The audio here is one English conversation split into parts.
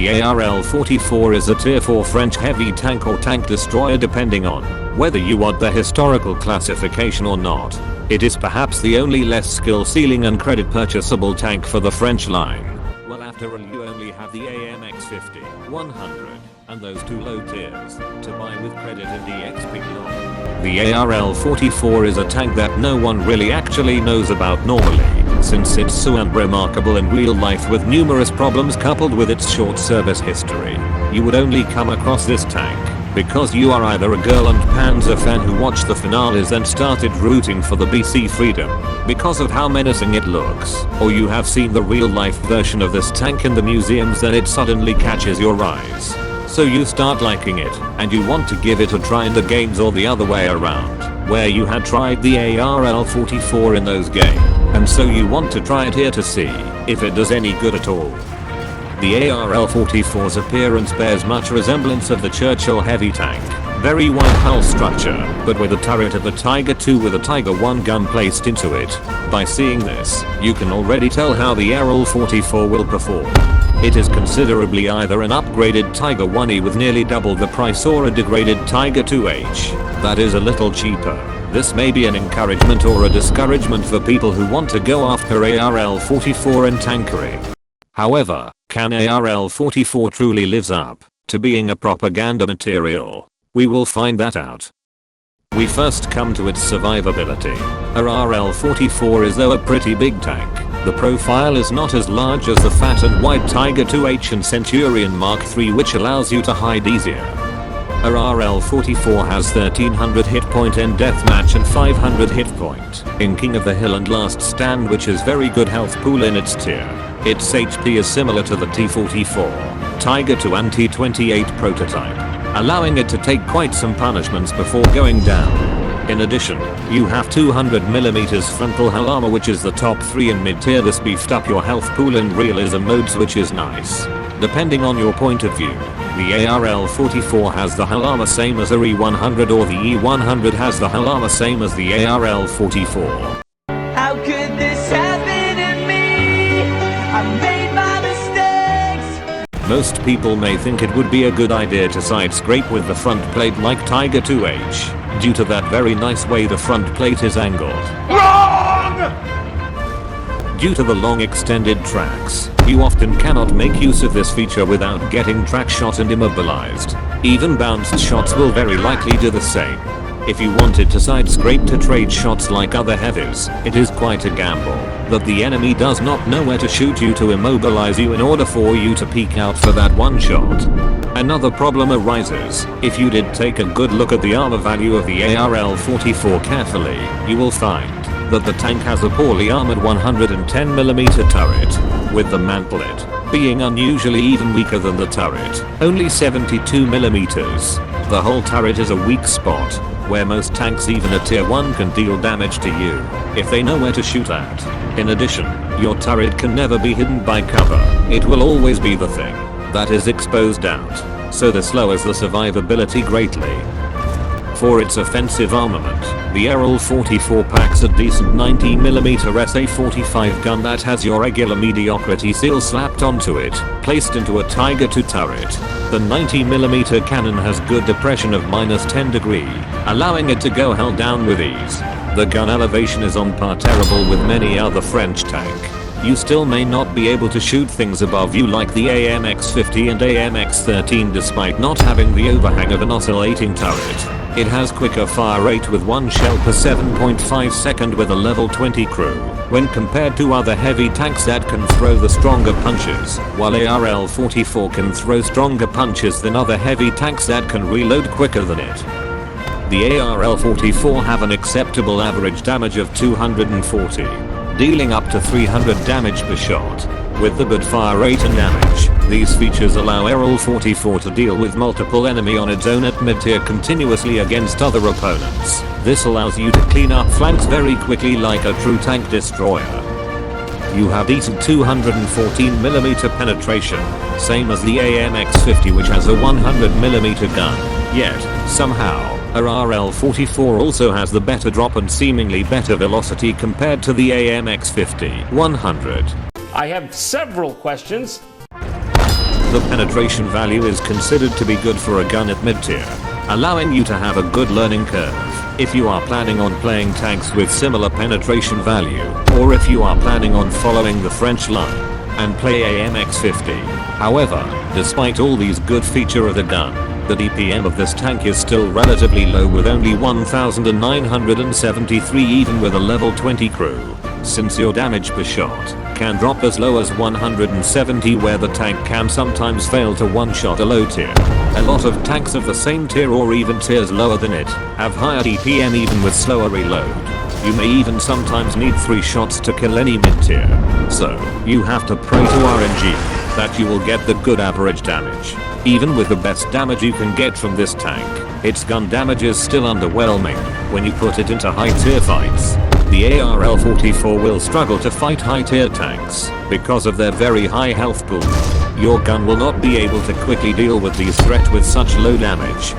The ARL-44 is a tier 4 French heavy tank or tank destroyer depending on whether you want the historical classification or not. It is perhaps the only less skill ceiling and credit purchasable tank for the French line. Well, after all, you only have the AMX50, 100, and those two low tiers to buy with credit in the XP lot. The ARL-44 is a tank that no one really actually knows about normally, since it's so unremarkable in real life with numerous problems coupled with its short service history. You would only come across this tank because you are either a girl and Panzer fan who watched the finales and started rooting for the BC freedom because of how menacing it looks, or you have seen the real life version of this tank in the museums and it suddenly catches your eyes. So you start liking it, and you want to give it a try in the games, or the other way around, where you had tried the ARL-44 in those games, and so you want to try it here to see if it does any good at all. The ARL-44's appearance bears much resemblance of the Churchill heavy tank. Very wide hull structure, but with a turret of the Tiger II with a Tiger I gun placed into it. By seeing this, you can already tell how the ARL-44 will perform. It is considerably either an upgraded Tiger I-E with nearly double the price or a degraded Tiger II-H that is a little cheaper. This may be an encouragement or a discouragement for people who want to go after ARL-44 and Tankery. However, can ARL-44 truly lives up to being a propaganda material? We will find that out. We first come to its survivability. ARL-44 is though a pretty big tank. The profile is not as large as the fat and wide Tiger II-H and Centurion Mark III, which allows you to hide easier. ARL-44 has 1300 hit point in deathmatch and 500 hit point in King of the Hill and Last Stand, which is very good health pool in its tier. Its HP is similar to the T-44 Tiger II and T-28 prototype, allowing it to take quite some punishments before going down. In addition, you have 200mm frontal hull armor, which is the top 3 in mid tier. This beefed up your health pool in realism modes, which is nice. Depending on your point of view, the ARL-44 has the hull armor same as a E100, or the E100 has the hull armor same as the ARL-44. How could this happen to me? I made my mistakes. Most people may think it would be a good idea to side scrape with the front plate like Tiger II-H, due to that very nice way the front plate is angled. Wrong! Due to the long extended tracks, you often cannot make use of this feature without getting track shot and immobilized. Even bounced shots will very likely do the same. If you wanted to side scrape to trade shots like other heavies, it is quite a gamble that the enemy does not know where to shoot you to immobilize you in order for you to peek out for that one shot. Another problem arises. If you did take a good look at the armor value of the ARL-44 carefully, you will find that the tank has a poorly armored 110mm turret, with the mantlet being unusually even weaker than the turret, only 72mm. The whole turret is a weak spot, where most tanks even a tier 1 can deal damage to you if they know where to shoot at. In addition, your turret can never be hidden by cover. It will always be the thing that is exposed out, so this lowers the survivability greatly. For its offensive armament, the ARL-44 packs a decent 90mm SA-45 gun that has your regular mediocrity seal slapped onto it, placed into a Tiger II turret. The 90mm cannon has good depression of -10 degrees, allowing it to go hell down with ease. The gun elevation is on par terrible with many other French tank. You still may not be able to shoot things above you like the AMX-50 and AMX-13 despite not having the overhang of an oscillating turret. It has quicker fire rate with 1 shell per 7.5 second with a level 20 crew, when compared to other heavy tanks that can throw the stronger punches, while ARL-44 can throw stronger punches than other heavy tanks that can reload quicker than it. The ARL-44 have an acceptable average damage of 240, dealing up to 300 damage per shot. With the good fire rate and damage, these features allow ARL-44 to deal with multiple enemy on its own at mid-tier continuously against other opponents. This allows you to clean up flanks very quickly like a true tank destroyer. You have decent 214mm penetration, same as the AMX-50 which has a 100mm gun. Yet, somehow, ARL-44 also has the better drop and seemingly better velocity compared to the AMX-50 100. I have several questions. the penetration value is considered to be good for a gun at mid-tier, allowing you to have a good learning curve if you are planning on playing tanks with similar penetration value, or if you are planning on following the French line and play AMX-50. However, despite all these good features of the gun, the DPM of this tank is still relatively low with only 1973 even with a level 20 crew, since your damage per shot can drop as low as 170 where the tank can sometimes fail to one-shot a low tier. A lot of tanks of the same tier or even tiers lower than it have higher DPM even with slower reload. You may even sometimes need 3 shots to kill any mid-tier, so you have to pray to RNG that you will get the good average damage. Even with the best damage you can get from this tank, its gun damage is still underwhelming when you put it into high tier fights. The ARL-44 will struggle to fight high tier tanks because of their very high health pool. Your gun will not be able to quickly deal with these threats with such low damage.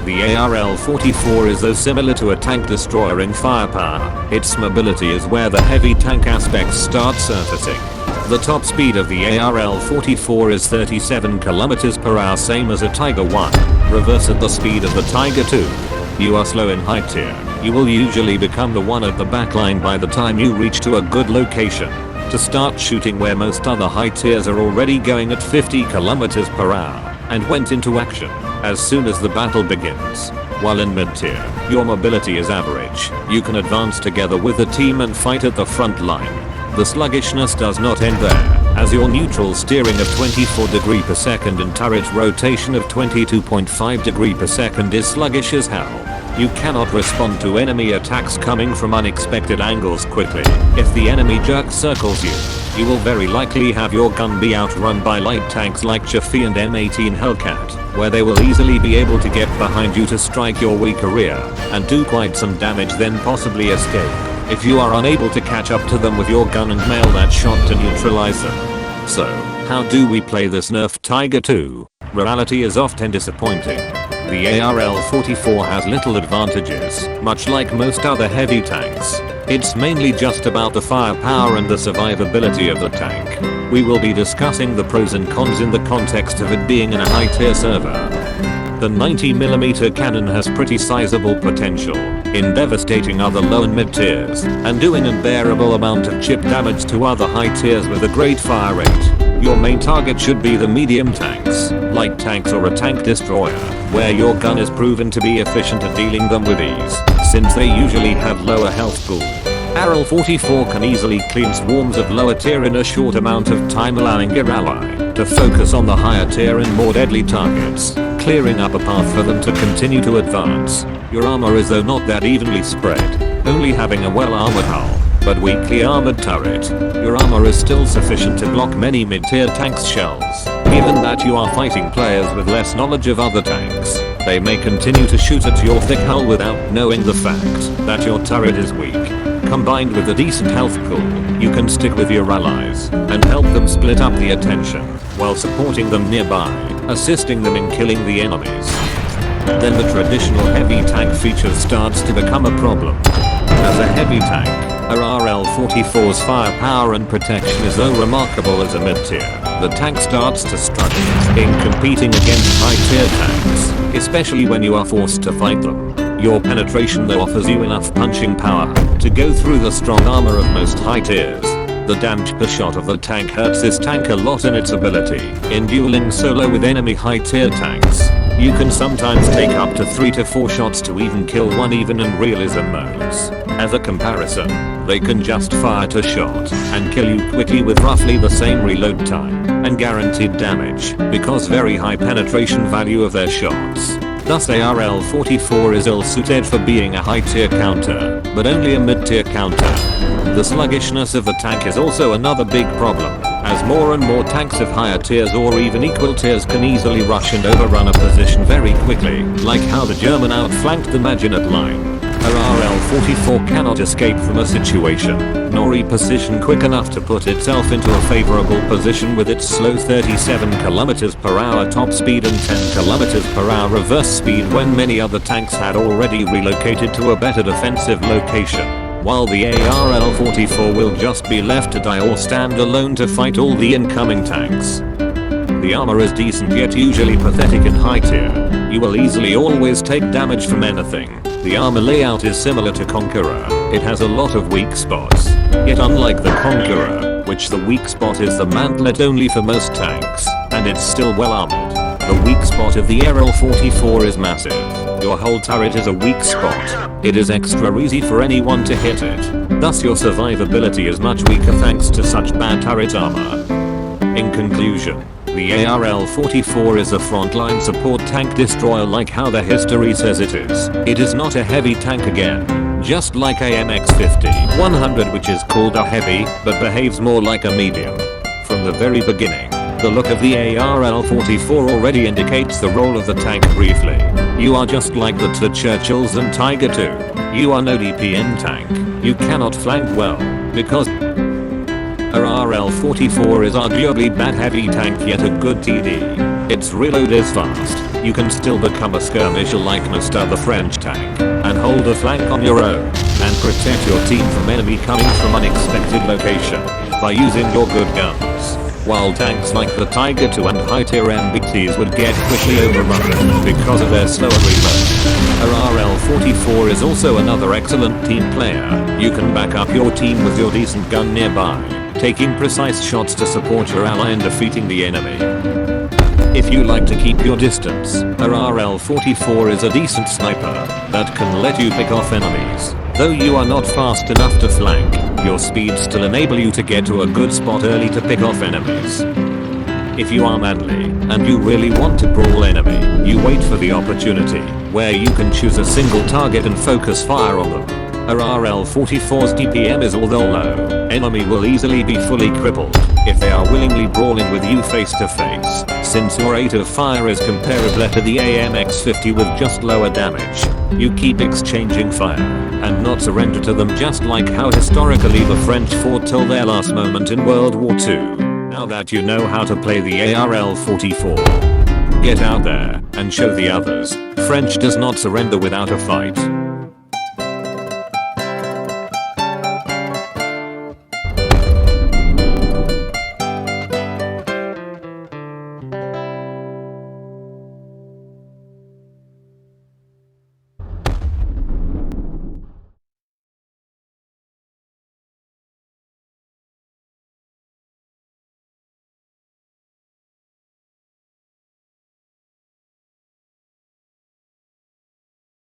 The ARL-44 is though similar to a tank destroyer in firepower. Its mobility is where the heavy tank aspects start surfacing. The top speed of the ARL-44 is 37 km/h, same as a Tiger 1. Reverse at the speed of the Tiger 2. You are slow in high tier. You will usually become the one at the backline by the time you reach to a good location to start shooting where most other high tiers are already going at 50 km/h and went into action as soon as the battle begins. While in mid-tier, your mobility is average. You can advance together with the team and fight at the front line. The sluggishness does not end there, as your neutral steering of 24 degrees per second and turret rotation of 22.5 degrees per second is sluggish as hell. You cannot respond to enemy attacks coming from unexpected angles quickly. If the enemy jerk circles you, you will very likely have your gun be outrun by light tanks like Chaffee and M18 Hellcat, where they will easily be able to get behind you to strike your weaker rear and do quite some damage, then possibly escape if you are unable to catch up to them with your gun and mail that shot to neutralize them. So, how do we play this nerfed Tiger 2? Reality is often disappointing. The ARL-44 has little advantages, much like most other heavy tanks. It's mainly just about the firepower and the survivability of the tank. We will be discussing the pros and cons in the context of it being in a high tier server. The 90mm cannon has pretty sizable potential in devastating other low and mid tiers and doing an unbearable amount of chip damage to other high tiers with a great fire rate. Your main target should be the medium tanks, light tanks or a tank destroyer, where your gun is proven to be efficient at dealing them with ease, since they usually have lower health pool. ARL-44 can easily clean swarms of lower tier in a short amount of time, allowing your ally to focus on the higher tier and more deadly targets, clearing up a path for them to continue to advance. Your armor is though not that evenly spread, only having a well-armored hull but weakly armored turret. Your armor is still sufficient to block many mid-tier tanks' shells. Given that you are fighting players with less knowledge of other tanks, they may continue to shoot at your thick hull without knowing the fact that your turret is weak. Combined with a decent health pool, you can stick with your allies and help them split up the attention while supporting them nearby, assisting them in killing the enemies. Then the traditional heavy tank feature starts to become a problem. As a heavy tank, ARL-44's firepower and protection is though remarkable as a mid-tier. The tank starts to struggle in competing against high-tier tanks, especially when you are forced to fight them. Your penetration though offers you enough punching power to go through the strong armor of most high tiers. The damage per shot of the tank hurts this tank a lot in its ability in dueling solo with enemy high-tier tanks. You can sometimes take up to 3 to 4 shots to even kill one even in realism modes. As a comparison, they can just fire a shot and kill you quickly with roughly the same reload time and guaranteed damage because very high penetration value of their shots. Thus ARL-44 is ill suited for being a high tier counter, but only a mid tier counter. The sluggishness of the tank is also another big problem, as more and more tanks of higher tiers or even equal tiers can easily rush and overrun a position very quickly, like how the German outflanked the Maginot Line. ARL-44 cannot escape from a situation, nor reposition quick enough to put itself into a favorable position with its slow 37 km/h top speed and 10 km/h reverse speed when many other tanks had already relocated to a better defensive location. While the ARL-44 will just be left to die or stand alone to fight all the incoming tanks. The armor is decent yet usually pathetic in high tier. You will easily always take damage from anything. The armor layout is similar to Conqueror. It has a lot of weak spots. Yet unlike the Conqueror, which the weak spot is the mantlet only for most tanks, and it's still well armored. The weak spot of the ARL-44 is massive. Your whole turret is a weak spot. It is extra easy for anyone to hit it. Thus your survivability is much weaker thanks to such bad turret armor. In conclusion, the ARL-44 is a frontline support tank destroyer like how the history says it is. It is not a heavy tank again, just like AMX-50-100 which is called a heavy, but behaves more like a medium. From the very beginning, the look of the ARL-44 already indicates the role of the tank briefly. You are just like the two Churchills and Tiger II. You are no DPN tank. You cannot flank well, because ARL-44 is arguably bad heavy tank yet a good TD. Its reload is fast. You can still become a skirmisher like Mr. the French tank, and hold a flank on your own, and protect your team from enemy coming from unexpected location, by using your good guns. While tanks like the Tiger II and high tier MBTs would get quickly overrun because of their slower reload. ARL-44 is also another excellent team player. You can back up your team with your decent gun nearby, taking precise shots to support your ally in defeating the enemy. If you like to keep your distance, ARL-44 is a decent sniper that can let you pick off enemies. Though you are not fast enough to flank, your speed still enable you to get to a good spot early to pick off enemies. If you are manly, and you really want to brawl enemy, you wait for the opportunity, where you can choose a single target and focus fire on them. ARL-44's DPM is although low, enemy will easily be fully crippled if they are willingly brawling with you face to face, since your rate of fire is comparable to the AMX-50 with just lower damage. You keep exchanging fire, and not surrender to them just like how historically the French fought till their last moment in World War II. Now that you know how to play the ARL-44, get out there and show the others, French does not surrender without a fight.